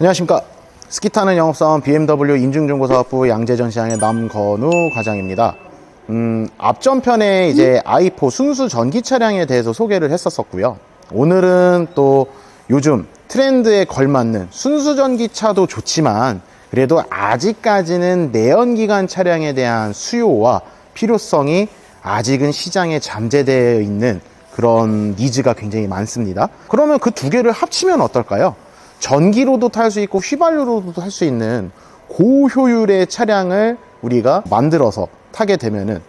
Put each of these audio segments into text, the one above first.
안녕하십니까. 스키 타는 영업사원 BMW 인증중고사업부 양재전시장의 남건우 과장입니다. 앞전편에 이제 i4 순수 전기 차량에 대해서 소개를 했었고요. 오늘은 또 요즘 트렌드에 걸맞는 순수 전기차도 좋지만 그래도 아직까지는 내연기관 차량에 대한 수요와 필요성이 아직은 시장에 잠재되어 있는 그런 니즈가 굉장히 많습니다. 그러면 그 두 개를 합치면 어떨까요? 전기로도 탈 수 있고 휘발유로도 탈 수 있는 고효율의 차량을 우리가 만들어서 타게 되면은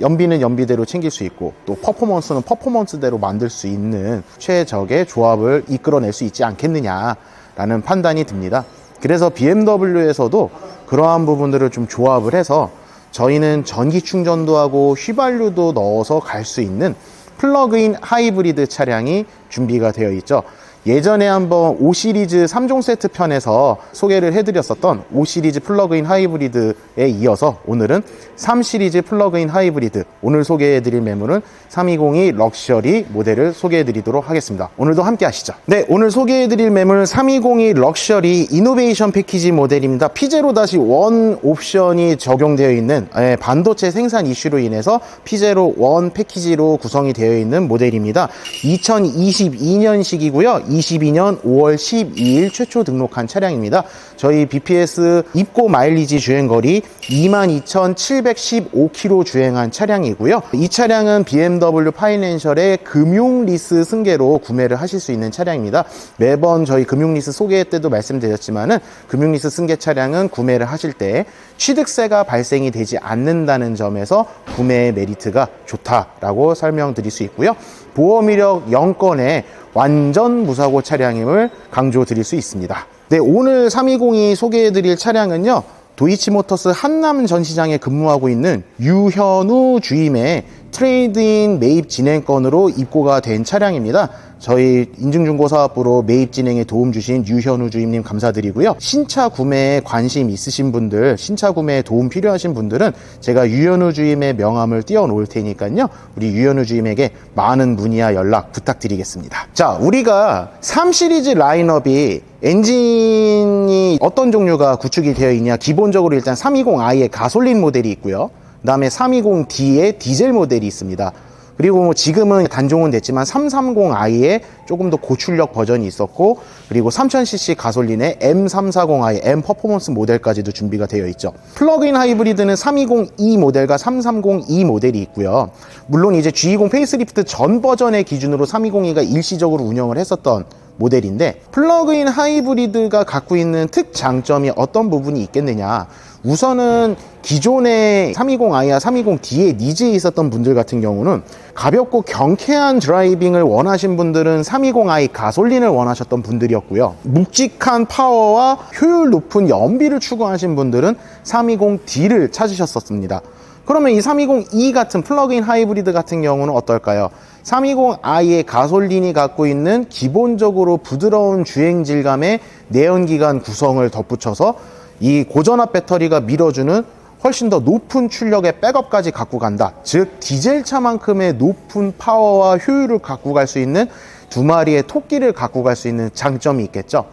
연비는 연비대로 챙길 수 있고 또 퍼포먼스는 퍼포먼스대로 만들 수 있는 최적의 조합을 이끌어낼 수 있지 않겠느냐라는 판단이 듭니다. 그래서 BMW에서도 그러한 부분들을 좀 조합을 해서 저희는 전기 충전도 하고 휘발유도 넣어서 갈 수 있는 플러그인 하이브리드 차량이 준비가 되어 있죠. 예전에 한번 5시리즈 3종 세트 편에서 소개를 해드렸었던 5시리즈 플러그인 하이브리드에 이어서 오늘은 3시리즈 플러그인 하이브리드, 오늘 소개해드릴 매물은 3202 럭셔리 모델을 소개해드리도록 하겠습니다. 오늘도 함께 하시죠. 네, 오늘 소개해드릴 매물은 3202 럭셔리 이노베이션 패키지 모델입니다. P0-1 옵션이 적용되어 있는 반도체 생산 이슈로 인해서 P01 패키지로 구성이 되어 있는 모델입니다. 2022년식이고요. 22년 5월 12일 최초 등록한 차량입니다. 저희 BPS 입고 마일리지 주행거리 22,715km 주행한 차량이고요. 이 차량은 BMW 파이낸셜의 금융리스 승계로 구매를 하실 수 있는 차량입니다. 매번 저희 금융리스 소개 때도 말씀드렸지만은 금융리스 승계 차량은 구매를 하실 때 취득세가 발생이 되지 않는다는 점에서 구매의 메리트가 좋다라고 설명드릴 수 있고요. 보험 이력 0건에 완전 무사고 차량임을 강조드릴 수 있습니다. 네, 오늘 3202 소개해드릴 차량은요, 도이치모터스 한남 전시장에 근무하고 있는 유현우 주임의 트레이드인 매입 진행건으로 입고가 된 차량입니다. 저희 인증중고사업부로 매입 진행에 도움 주신 유현우 주임님 감사드리고요. 신차 구매에 관심 있으신 분들, 신차 구매에 도움 필요하신 분들은 제가 유현우 주임의 명함을 띄워놓을 테니까요. 우리 유현우 주임에게 많은 문의와 연락 부탁드리겠습니다. 자, 우리가 3시리즈 라인업이 엔진이 어떤 종류가 구축이 되어 있냐. 기본적으로 일단 320i의 가솔린 모델이 있고요. 그 다음에 320D의 디젤 모델이 있습니다. 그리고 지금은 단종은 됐지만 330i의 조금 더 고출력 버전이 있었고, 그리고 3000cc 가솔린의 M340i M 퍼포먼스 모델까지도 준비가 되어 있죠. 플러그인 하이브리드는 320e 모델과 330e 모델이 있고요. 물론 이제 G20 페이스리프트 전 버전의 기준으로 320e가 일시적으로 운영을 했었던 모델인데, 플러그인 하이브리드가 갖고 있는 특장점이 어떤 부분이 있겠느냐. 우선은 기존의 320i와 320D의 니즈에 있었던 분들 같은 경우는 가볍고 경쾌한 드라이빙을 원하신 분들은 320i 가솔린을 원하셨던 분들이었고요. 묵직한 파워와 효율 높은 연비를 추구하신 분들은 320D를 찾으셨었습니다. 그러면 이 320e 같은 플러그인 하이브리드 같은 경우는 어떨까요? 320i의 가솔린이 갖고 있는 기본적으로 부드러운 주행 질감의 내연기관 구성을 덧붙여서 이 고전압 배터리가 밀어주는 훨씬 더 높은 출력의 백업까지 갖고 간다. 즉 디젤차만큼의 높은 파워와 효율을 갖고 갈 수 있는 두 마리의 토끼를 갖고 갈 수 있는 장점이 있겠죠.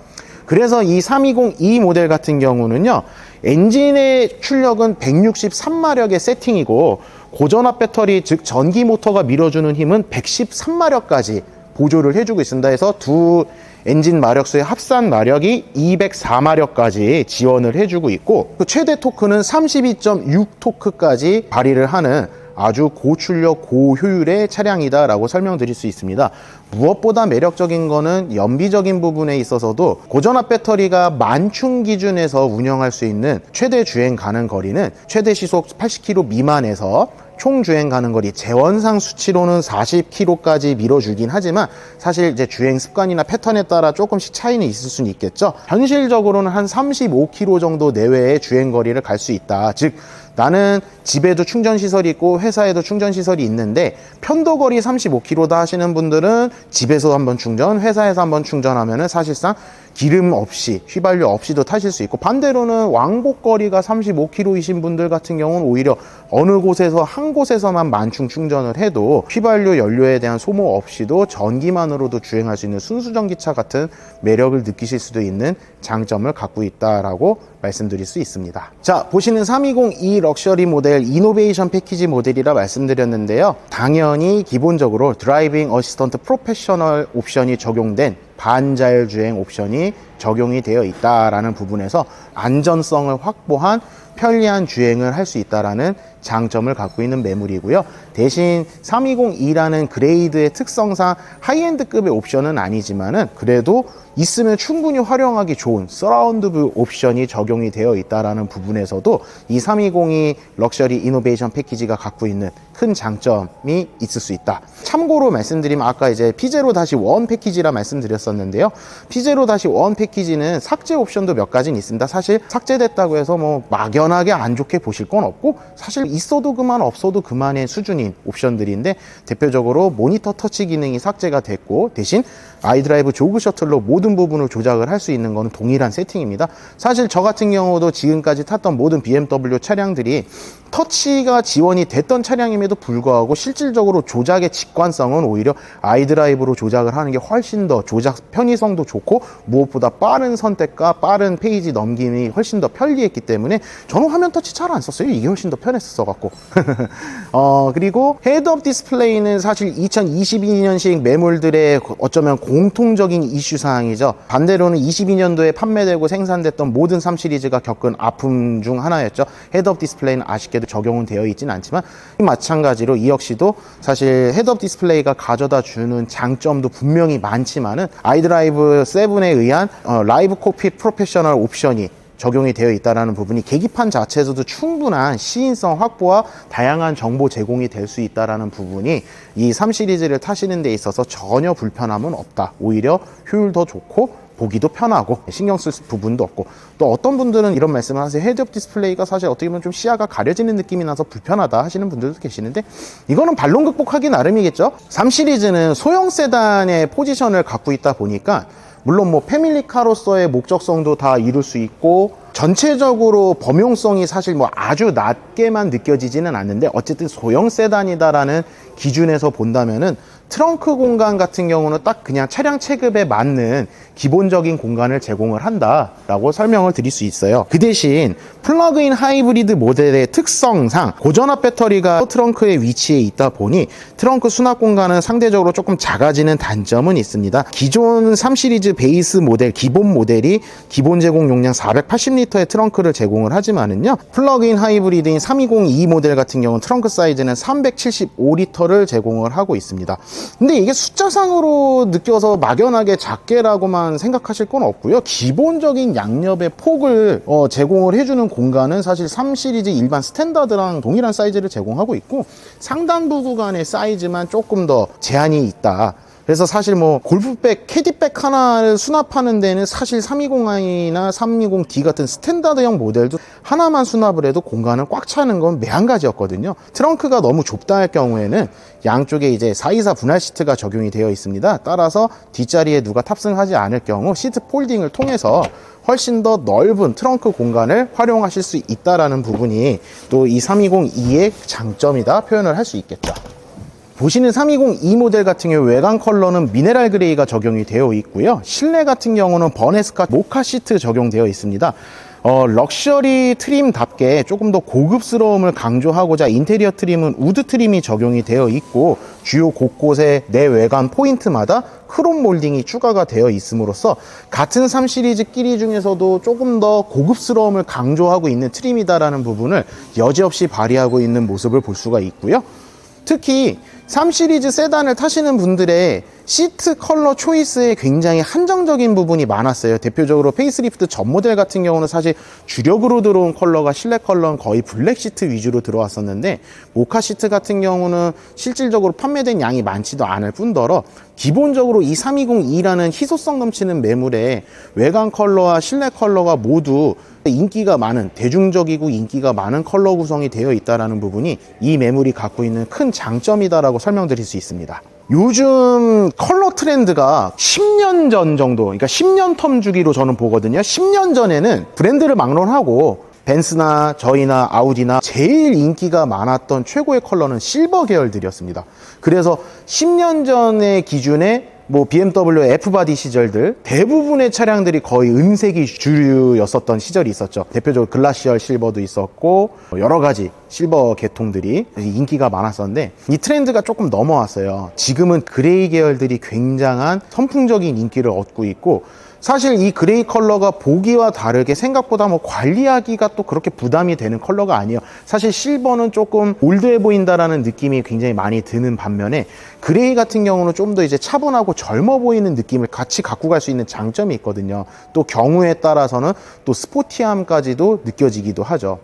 그래서 이 320e 모델 같은 경우는요, 엔진의 출력은 163마력의 세팅이고 고전압 배터리 즉 전기 모터가 밀어주는 힘은 113마력까지 보조를 해주고 있습니다. 해서 두 엔진 마력수의 합산 마력이 204마력까지 지원을 해주고 있고, 최대 토크는 32.6 토크까지 발휘를 하는 아주 고출력 고효율의 차량이다 라고 설명드릴 수 있습니다. 무엇보다 매력적인 거는 연비적인 부분에 있어서도 고전압 배터리가 만충 기준에서 운영할 수 있는 최대 주행 가는 거리는 최대 시속 80km 미만에서 총 주행 가는 거리 재원상 수치로는 40km까지 밀어주긴 하지만 사실 이제 주행 습관이나 패턴에 따라 조금씩 차이는 있을 수는 있겠죠. 현실적으로는 한 35km 정도 내외의 주행 거리를 갈 수 있다. 즉 나는 집에도 충전시설이 있고 회사에도 충전시설이 있는데 편도거리 35km다 하시는 분들은 집에서 한번 충전, 회사에서 한번 충전하면은 사실상 기름 없이, 휘발유 없이도 타실 수 있고, 반대로는 왕복거리가 35km이신 분들 같은 경우는 오히려 어느 곳에서 한 곳에서만 만충 충전을 해도 휘발유 연료에 대한 소모 없이도 전기만으로도 주행할 수 있는 순수전기차 같은 매력을 느끼실 수도 있는 장점을 갖고 있다라고 말씀드릴 수 있습니다. 자, 보시는 320e 럭셔리 모델 이노베이션 패키지 모델이라 말씀드렸는데요. 당연히 기본적으로 드라이빙 어시스턴트 프로페셔널 옵션이 적용된 반자율주행 옵션이 적용이 되어 있다라는 부분에서 안전성을 확보한 편리한 주행을 할 수 있다라는 장점을 갖고 있는 매물이고요. 대신 320e라는 그레이드의 특성상 하이엔드급의 옵션은 아니지만은 그래도 있으면 충분히 활용하기 좋은 서라운드 뷰 옵션이 적용이 되어 있다라는 부분에서도 이 320e 럭셔리 이노베이션 패키지가 갖고 있는 큰 장점이 있을 수 있다. 참고로 말씀드리면 아까 이제 P0-1 패키지라 말씀드렸었는데요. P0-1 패키지는 삭제 옵션도 몇 가지는 있습니다. 사실 삭제됐다고 해서 뭐 막연하게 안 좋게 보실 건 없고, 사실 있어도 그만 없어도 그만의 수준인 옵션들인데, 대표적으로 모니터 터치 기능이 삭제가 됐고, 대신 아이드라이브 조그 셔틀로 모든 부분을 조작을 할 수 있는 것은 동일한 세팅입니다. 사실 저 같은 경우도 지금까지 탔던 모든 BMW 차량들이 터치가 지원이 됐던 차량임에도 불구하고 실질적으로 조작의 직관성은 오히려 아이드라이브로 조작을 하는 게 훨씬 더 조작 편의성도 좋고, 무엇보다 빠른 선택과 빠른 페이지 넘김이 훨씬 더 편리했기 때문에 저는 화면 터치 잘 안 썼어요. 이게 훨씬 더 편했어 갖고. 그리고 헤드업 디스플레이는 사실 2022년식 매물들의 어쩌면 공통적인 이슈 사항이죠. 반대로는 22년도에 판매되고 생산됐던 모든 3 시리즈가 겪은 아픔 중 하나였죠. 헤드업 디스플레이는 아쉽게도 적용은 되어 있지는 않지만, 마찬가지로 이 역시도 사실 헤드업 디스플레이가 가져다 주는 장점도 분명히 많지만은 아이드라이브 7에 의한 라이브 코핏 프로페셔널 옵션이 적용이 되어 있다는 부분이 계기판 자체에서도 충분한 시인성 확보와 다양한 정보 제공이 될 수 있다는 부분이 이 3 시리즈를 타시는 데 있어서 전혀 불편함은 없다. 오히려 효율도 좋고 보기도 편하고 신경 쓸 부분도 없고, 또 어떤 분들은 이런 말씀을 하세요. 헤드업 디스플레이가 사실 어떻게 보면 좀 시야가 가려지는 느낌이 나서 불편하다 하시는 분들도 계시는데, 이거는 반론 극복하기 나름이겠죠. 3 시리즈는 소형 세단의 포지션을 갖고 있다 보니까 물론 뭐 패밀리카로서의 목적성도 다 이룰 수 있고, 전체적으로 범용성이 사실 뭐 아주 낮게만 느껴지지는 않는데, 어쨌든 소형 세단이다라는 기준에서 본다면은 트렁크 공간 같은 경우는 딱 그냥 차량 체급에 맞는 기본적인 공간을 제공을 한다라고 설명을 드릴 수 있어요. 그 대신 플러그인 하이브리드 모델의 특성상 고전압 배터리가 트렁크의 위치에 있다 보니 트렁크 수납 공간은 상대적으로 조금 작아지는 단점은 있습니다. 기존 3 시리즈 베이스 모델, 기본 모델이 기본 제공 용량 480리터의 트렁크를 제공을 하지만은요, 플러그인 하이브리드인 320e 모델 같은 경우는 트렁크 사이즈는 375리터를 제공을 하고 있습니다. 근데 이게 숫자상으로 느껴서 막연하게 작게라고만 생각하실 건 없고요. 기본적인 양옆의 폭을 제공을 해주는 공간은 사실 3 시리즈 일반 스탠다드랑 동일한 사이즈를 제공하고 있고, 상단부 구간의 사이즈만 조금 더 제한이 있다. 그래서 사실 뭐 골프백, 캐디백 하나를 수납하는 데는 사실 320i나 320d 같은 스탠다드형 모델도 하나만 수납을 해도 공간은 꽉 차는 건 매한가지였거든요. 트렁크가 너무 좁다 할 경우에는 양쪽에 이제 424 분할 시트가 적용이 되어 있습니다. 따라서 뒷자리에 누가 탑승하지 않을 경우 시트 폴딩을 통해서 훨씬 더 넓은 트렁크 공간을 활용하실 수 있다라는 부분이 또 이 320e의 장점이다 표현을 할 수 있겠죠. 보시는 320e 모델 같은 경우 외관 컬러는 미네랄 그레이가 적용이 되어 있고요. 실내 같은 경우는 버네스카 모카 시트 적용되어 있습니다. 럭셔리 트림답게 조금 더 고급스러움을 강조하고자 인테리어 트림은 우드 트림이 적용이 되어 있고, 주요 곳곳의 내외관 포인트마다 크롬 몰딩이 추가가 되어 있음으로써 같은 3 시리즈끼리 중에서도 조금 더 고급스러움을 강조하고 있는 트림이다라는 부분을 여지없이 발휘하고 있는 모습을 볼 수가 있고요. 특히 3 시리즈 세단을 타시는 분들의 시트 컬러 초이스에 굉장히 한정적인 부분이 많았어요. 대표적으로 페이스리프트 전 모델 같은 경우는 사실 주력으로 들어온 컬러가 실내 컬러는 거의 블랙 시트 위주로 들어왔었는데, 모카 시트 같은 경우는 실질적으로 판매된 양이 많지도 않을 뿐더러 기본적으로 이 320e라는 희소성 넘치는 매물에 외관 컬러와 실내 컬러가 모두 인기가 많은, 대중적이고 인기가 많은 컬러 구성이 되어 있다는 부분이 이 매물이 갖고 있는 큰 장점이다라고 설명드릴 수 있습니다. 요즘 컬러 트렌드가 10년 전 정도, 그러니까 10년 텀 주기로 저는 보거든요. 10년 전에는 브랜드를 막론하고 벤츠나 저희나 아우디나 제일 인기가 많았던 최고의 컬러는 실버 계열들이었습니다. 그래서 10년 전의 기준에 뭐 BMW F바디 시절들 대부분의 차량들이 거의 은색이 주류였었던 시절이 있었죠. 대표적으로 글라시얼 실버도 있었고 여러 가지 실버 계통들이 인기가 많았었는데 이 트렌드가 조금 넘어왔어요. 지금은 그레이 계열들이 굉장한 선풍적인 인기를 얻고 있고, 사실 이 그레이 컬러가 보기와 다르게 생각보다 뭐 관리하기가 또 그렇게 부담이 되는 컬러가 아니에요. 사실 실버는 조금 올드해 보인다라는 느낌이 굉장히 많이 드는 반면에 그레이 같은 경우는 좀 더 이제 차분하고 젊어 보이는 느낌을 같이 갖고 갈 수 있는 장점이 있거든요. 또 경우에 따라서는 또 스포티함까지도 느껴지기도 하죠.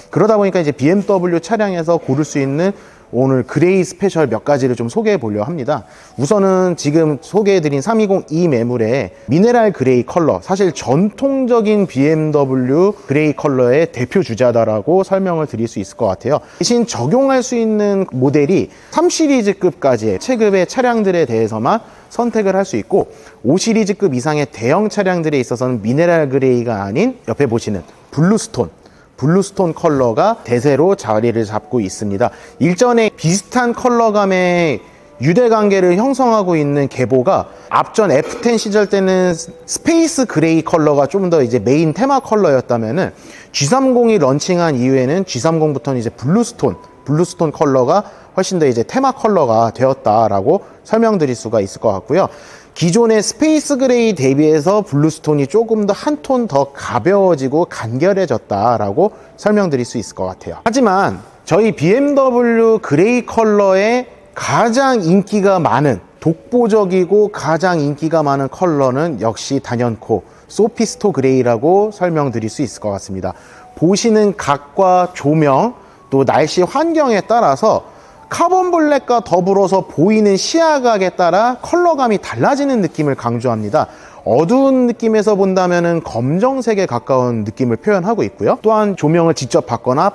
그러다 보니까 이제 BMW 차량에서 고를 수 있는 오늘 그레이 스페셜 몇 가지를 좀 소개해 보려고 합니다. 우선은 지금 소개해드린 320e 매물의 미네랄 그레이 컬러, 사실 전통적인 BMW 그레이 컬러의 대표 주자다라고 설명을 드릴 수 있을 것 같아요. 대신 적용할 수 있는 모델이 3시리즈급까지의 체급의 차량들에 대해서만 선택을 할 수 있고, 5시리즈급 이상의 대형 차량들에 있어서는 미네랄 그레이가 아닌 옆에 보시는 블루스톤 컬러가 대세로 자리를 잡고 있습니다. 일전에 비슷한 컬러감의 유대관계를 형성하고 있는 계보가 앞전 F10 시절 때는 스페이스 그레이 컬러가 좀 더 이제 메인 테마 컬러였다면은 G30이 런칭한 이후에는 G30부터는 이제 블루스톤 컬러가 훨씬 더 이제 테마 컬러가 되었다라고 설명드릴 수가 있을 것 같고요. 기존의 스페이스 그레이 대비해서 블루스톤이 조금 더 한 톤 더 가벼워지고 간결해졌다라고 설명드릴 수 있을 것 같아요. 하지만 저희 BMW 그레이 컬러의 가장 인기가 많은, 독보적이고 가장 인기가 많은 컬러는 역시 단연코 소피스토 그레이라고 설명드릴 수 있을 것 같습니다. 보시는 각과 조명, 또 날씨 환경에 따라서 카본 블랙과 더불어서 보이는 시야각에 따라 컬러감이 달라지는 느낌을 강조합니다. 어두운 느낌에서 본다면은 검정색에 가까운 느낌을 표현하고 있고요. 또한 조명을 직접 받거나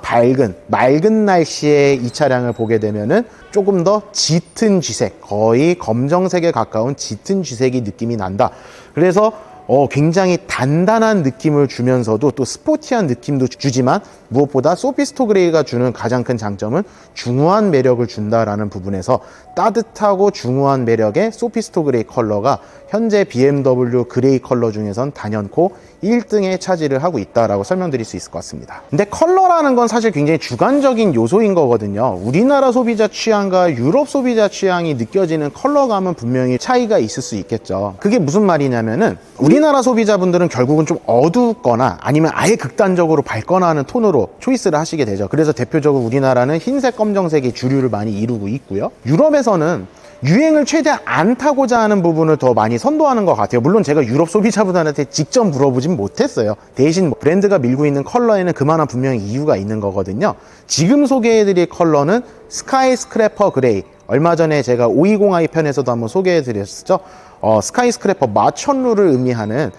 맑은 날씨에 이 차량을 보게 되면은 조금 더 짙은 쥐색, 거의 검정색에 가까운 짙은 쥐색이 느낌이 난다. 그래서 굉장히 단단한 느낌을 주면서도 또 스포티한 느낌도 주지만, 무엇보다 소피스토 그레이가 주는 가장 큰 장점은 중후한 매력을 준다라는 부분에서 따뜻하고 중후한 매력의 소피스토 그레이 컬러가 현재 BMW 그레이 컬러 중에선 단연코 1등에 차지를 하고 있다라고 설명드릴 수 있을 것 같습니다. 근데 컬러라는 건 사실 굉장히 주관적인 요소인 거거든요. 우리나라 소비자 취향과 유럽 소비자 취향이 느껴지는 컬러감은 분명히 차이가 있을 수 있겠죠. 그게 무슨 말이냐면은 우리나라 소비자분들은 결국은 좀 어둡거나 아니면 아예 극단적으로 밝거나 하는 톤으로 초이스를 하시게 되죠. 그래서 대표적으로 우리나라는 흰색, 검정색이 주류를 많이 이루고 있고요. 유럽에서는 유행을 최대한 안 타고자 하는 부분을 더 많이 선도하는 것 같아요. 물론 제가 유럽 소비자분들한테 직접 물어보진 못했어요. 대신 브랜드가 밀고 있는 컬러에는 그만한 분명히 이유가 있는 거거든요. 지금 소개해드릴 컬러는 스카이스크래퍼 그레이, 얼마 전에 제가 520i 편에서도 한번 소개해드렸었죠. 스카이스크래퍼 마천루를 의미하는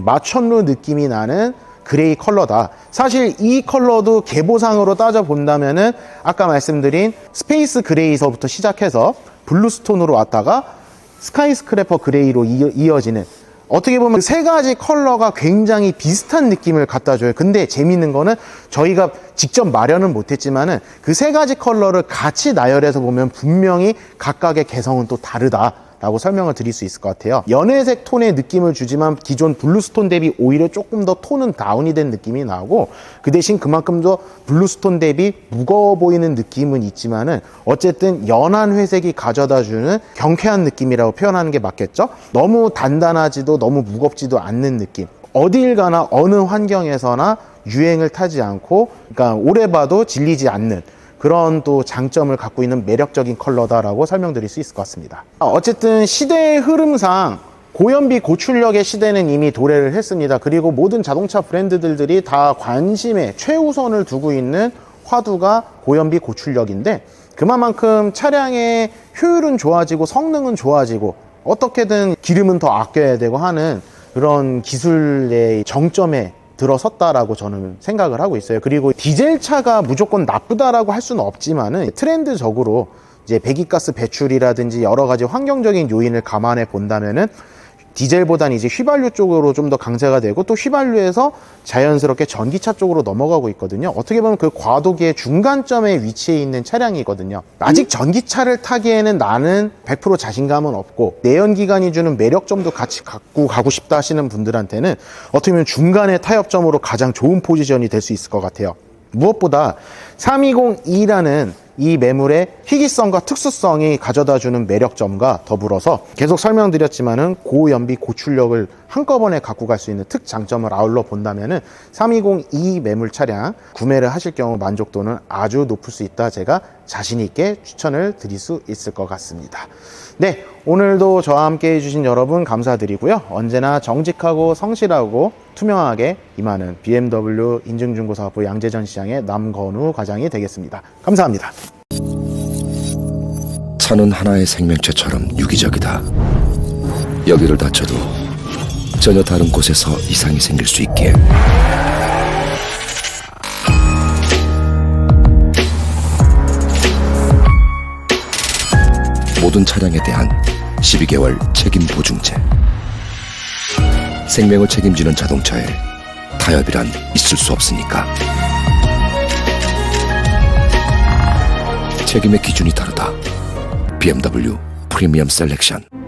마천루 느낌이 나는 그레이 컬러다. 사실 이 컬러도 계보상으로 따져본다면은 아까 말씀드린 스페이스 그레이서부터 시작해서 블루스톤으로 왔다가 스카이스크래퍼 그레이로 이어지는, 어떻게 보면 그 세 가지 컬러가 굉장히 비슷한 느낌을 갖다 줘요. 근데 재밌는 거는 저희가 직접 마련은 못했지만은 그 세 가지 컬러를 같이 나열해서 보면 분명히 각각의 개성은 또 다르다 라고 설명을 드릴 수 있을 것 같아요. 연회색 톤의 느낌을 주지만 기존 블루스톤 대비 오히려 조금 더 톤은 다운이 된 느낌이 나고, 그 대신 그만큼 더 블루스톤 대비 무거워 보이는 느낌은 있지만은 어쨌든 연한 회색이 가져다주는 경쾌한 느낌이라고 표현하는 게 맞겠죠. 너무 단단하지도 너무 무겁지도 않는 느낌, 어딜 가나 어느 환경에서나 유행을 타지 않고, 그러니까 오래 봐도 질리지 않는 그런 또 장점을 갖고 있는 매력적인 컬러다라고 설명드릴 수 있을 것 같습니다. 어쨌든 시대의 흐름상 고연비 고출력의 시대는 이미 도래를 했습니다. 그리고 모든 자동차 브랜드들이 다 관심에 최우선을 두고 있는 화두가 고연비 고출력인데, 그만큼 차량의 효율은 좋아지고 성능은 좋아지고 어떻게든 기름은 더 아껴야 되고 하는 그런 기술의 정점에 들어섰다라고 저는 생각을 하고 있어요. 그리고 디젤차가 무조건 나쁘다라고 할 수는 없지만은 트렌드적으로 이제 배기가스 배출이라든지 여러 가지 환경적인 요인을 감안해 본다면은 디젤보다는 이제 휘발유 쪽으로 좀 더 강세가 되고, 또 휘발유에서 자연스럽게 전기차 쪽으로 넘어가고 있거든요. 어떻게 보면 그 과도기의 중간점에 위치해 있는 차량이거든요. 아직 전기차를 타기에는 나는 100% 자신감은 없고 내연기관이 주는 매력점도 같이 갖고 가고 싶다 하시는 분들한테는 어떻게 보면 중간의 타협점으로 가장 좋은 포지션이 될 수 있을 것 같아요. 무엇보다 320e라는 이 매물의 희귀성과 특수성이 가져다주는 매력점과 더불어서 계속 설명드렸지만은 고연비 고출력을 한꺼번에 갖고 갈 수 있는 특장점을 아울러 본다면은 320e 매물 차량 구매를 하실 경우 만족도는 아주 높을 수 있다, 제가 자신 있게 추천을 드릴 수 있을 것 같습니다. 네, 오늘도 저와 함께 해주신 여러분 감사드리고요. 언제나 정직하고 성실하고 투명하게 임하는 BMW 인증중고사업부 양재전시장의 남건우 과장이 되겠습니다. 감사합니다. 차는 하나의 생명체처럼 유기적이다. 여기를 다쳐도 전혀 다른 곳에서 이상이 생길 수 있기에 모든 차량에 대한 12개월 책임 보증제. 생명을 책임지는 자동차에 타협이란 있을 수 없으니까. 책임의 기준이 다르다. BMW 프리미엄 셀렉션.